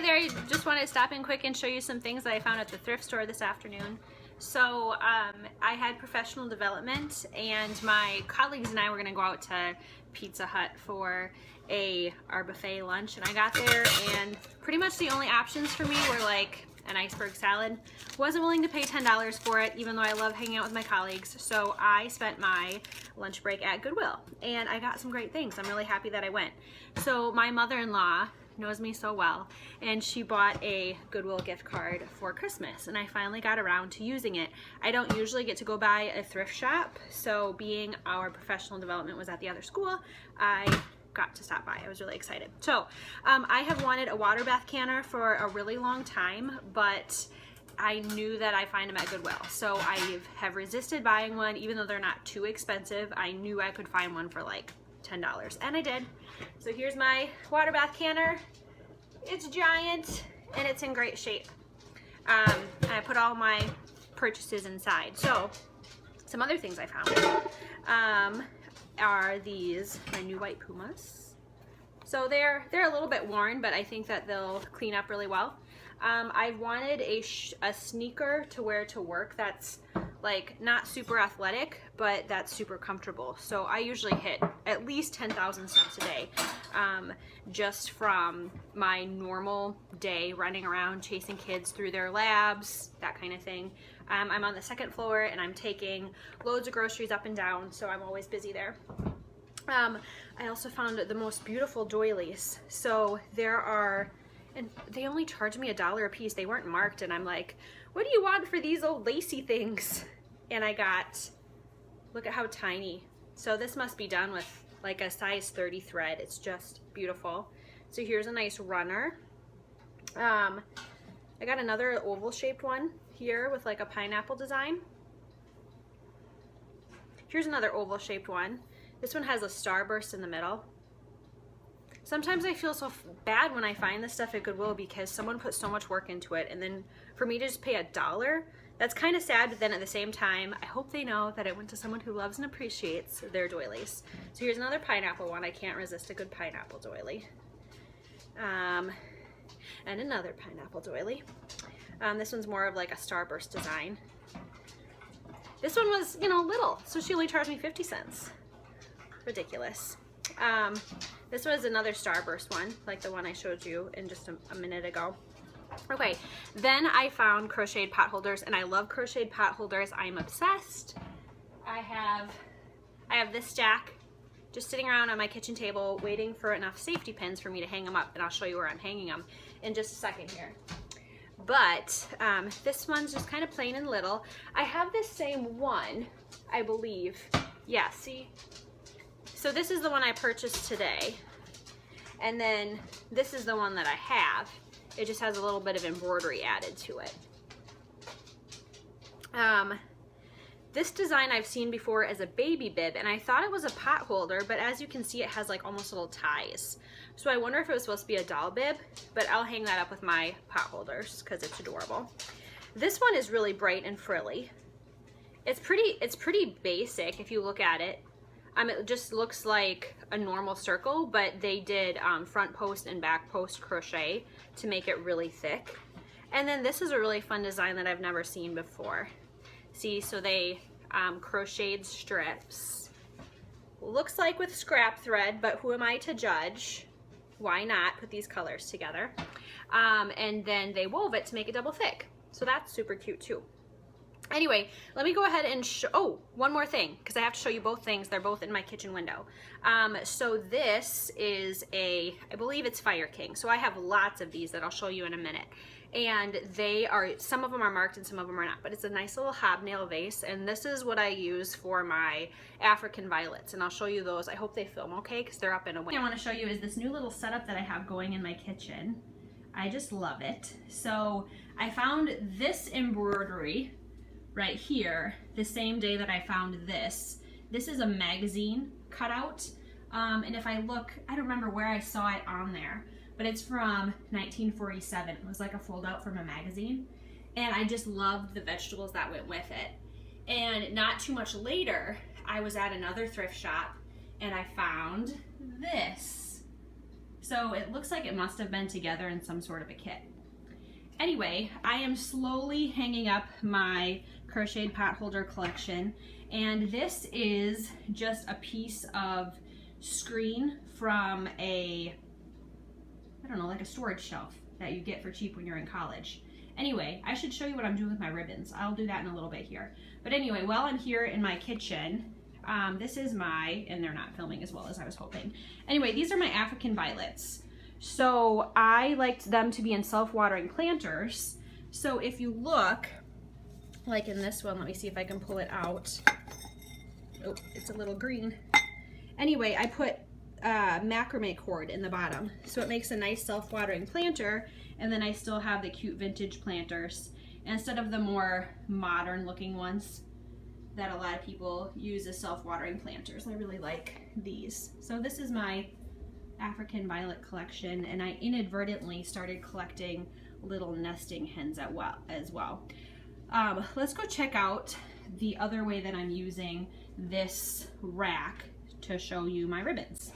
there, I just wanted to stop in quick and show you some things that I found at the thrift store this afternoon. So I had professional development and my colleagues and I were going to go out to Pizza Hut for our buffet lunch, and I got there and pretty much the only options for me were like an iceberg salad. Wasn't willing to pay $10 for it, even though I love hanging out with my colleagues, so I spent my lunch break at Goodwill and I got some great things. I'm really happy that I went. So my mother-in-law knows me so well, and she bought a Goodwill gift card for Christmas, and I finally got around to using it. I don't usually get to go by a thrift shop, so being our professional development was at the other school, I got to stop by. I was really excited. So I have wanted a water bath canner for a really long time, but I knew that I find them at Goodwill, so I have resisted buying one. Even though they're not too expensive, I knew I could find one for like $10, and I did. So here's my water bath canner. It's giant and it's in great shape. And I put all my purchases inside. So some other things I found are these, my new white Pumas. So they're a little bit worn, but I think that they'll clean up really well. I wanted a sneaker to wear to work that's like not super athletic, but that's super comfortable. So I usually hit at least 10,000 steps a day, just from my normal day running around chasing kids through their labs, that kind of thing. I'm on the second floor and I'm taking loads of groceries up and down, so I'm always busy there. I also found the most beautiful doilies. So there are, and they only charged me $1 a piece. They weren't marked, and I'm like, what do you want for these old lacy things? And I got, look at how tiny. So this must be done with like a size 30 thread. It's just beautiful. So here's a nice runner. I got another oval shaped one here with like a pineapple design. Here's another oval shaped one. This one has a starburst in the middle. Sometimes I feel so bad when I find this stuff at Goodwill because someone put so much work into it, and then for me to just pay $1, that's kind of sad, but then at the same time, I hope they know that it went to someone who loves and appreciates their doilies. So here's another pineapple one. I can't resist a good pineapple doily. And another pineapple doily. This one's more of like a starburst design. This one was, you know, little, so she only charged me 50 cents. Ridiculous. This was another starburst one, like the one I showed you in just a minute ago. Okay, then I found crocheted pot holders, and I love crocheted pot holders. I'm obsessed. I have this stack just sitting around on my kitchen table waiting for enough safety pins for me to hang them up, and I'll show you where I'm hanging them in just a second here. But this one's just kind of plain and little. I have this same one, I believe. Yeah, see? So this is the one I purchased today, and then this is the one that I have. It just has a little bit of embroidery added to it. This design I've seen before as a baby bib, and I thought it was a pot holder, but as you can see, it has like almost little ties. So I wonder if it was supposed to be a doll bib, but I'll hang that up with my pot holders because it's adorable. This one is really bright and frilly. It's pretty basic if you look at it. It just looks like a normal circle, but they did front post and back post crochet to make it really thick. And then this is a really fun design that I've never seen before. See, so they crocheted strips. Looks like with scrap thread, but who am I to judge? Why not put these colors together? And then they wove it to make it double thick. So that's super cute too. Anyway, let me go ahead and show, oh, one more thing, because I have to show you both things. They're both in my kitchen window. So this is I believe it's Fire King. So I have lots of these that I'll show you in a minute. And some of them are marked and some of them are not, but it's a nice little hobnail vase. And this is what I use for my African violets. And I'll show you those. I hope they film okay, because they're up in a window. What I want to show you is this new little setup that I have going in my kitchen. I just love it. So I found this embroidery right here the same day that I found this. This is a magazine cutout, and if I look, I don't remember where I saw it on there, but it's from 1947. It was like a fold out from a magazine, and I just loved the vegetables that went with it. And not too much later, I was at another thrift shop and I found this. So it looks like it must have been together in some sort of a kit. Anyway, I am slowly hanging up my crocheted pot holder collection, and this is just a piece of screen from a, I don't know, like a storage shelf that you get for cheap when you're in college. Anyway, I should show you what I'm doing with my ribbons. I'll do that in a little bit here. But anyway, while I'm here in my kitchen, this is my, and they're not filming as well as I was hoping. Anyway, these are my African violets. So I liked them to be in self-watering planters. So if you look, like in this one, let me see if I can pull it out. Oh, it's a little green. Anyway, I put macrame cord in the bottom, so it makes a nice self-watering planter, and then I still have the cute vintage planters instead of the more modern looking ones that a lot of people use as self-watering planters. I really like these. So this is my African violet collection, and I inadvertently started collecting little nesting hens as well. Let's go check out the other way that I'm using this rack to show you my ribbons.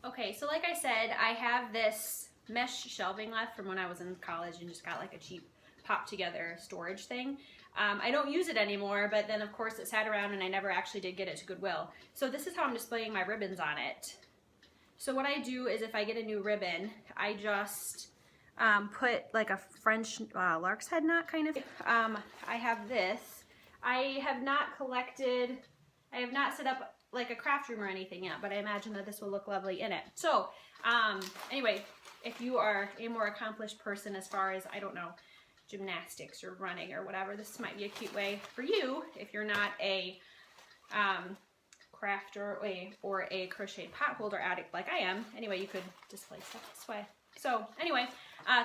Okay, so like I said, I have this mesh shelving left from when I was in college and just got like a cheap pop together storage thing. I don't use it anymore, but then of course it sat around and I never actually did get it to Goodwill. So this is how I'm displaying my ribbons on it. So what I do is if I get a new ribbon, I just put like a French lark's head knot kind of. I have this. I have not collected, I have not set up like a craft room or anything yet, but I imagine that this will look lovely in it. So anyway, if you are a more accomplished person as far as, I don't know, gymnastics or running or whatever, this might be a cute way for you if you're not a crafter or a crocheted pot holder addict like I am. Anyway, you could display stuff this way. So anyway,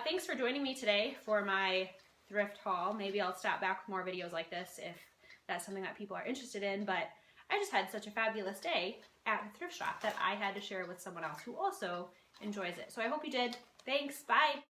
thanks for joining me today for my thrift haul. Maybe I'll stop back with more videos like this if that's something that people are interested in, but I just had such a fabulous day at the thrift shop that I had to share with someone else who also enjoys it. So I hope you did. Thanks, bye.